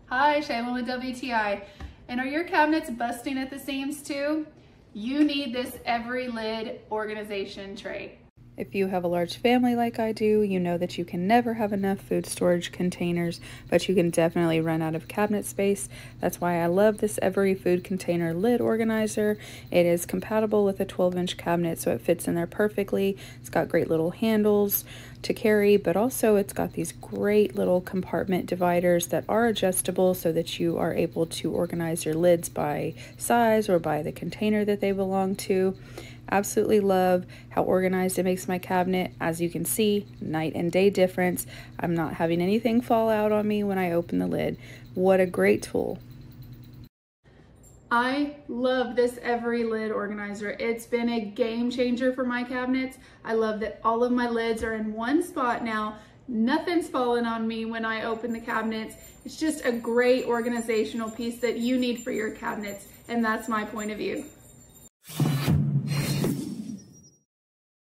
Hi, Shaylin with WTI. And are your cabinets busting at the seams too? You need this EVERIE lid organization tray. If you have a large family like I do, you know that you can never have enough food storage containers, but you can definitely run out of cabinet space. That's why I love this EVERIE food container lid organizer. It is compatible with a 12-inch cabinet, so it fits in there perfectly. It's got great little handles to carry, but also it's got these great little compartment dividers that are adjustable so that you are able to organize your lids by size or by the container that they belong to. Absolutely love how organized it makes my cabinet. As you can see, night and day difference. I'm not having anything fall out on me when I open the lid. What a great tool. I love this EVERIE lid organizer. It's been a game changer for my cabinets. I love that all of my lids are in one spot now. Nothing's fallen on me when I open the cabinets. It's just a great organizational piece that you need for your cabinets, and that's my point of view.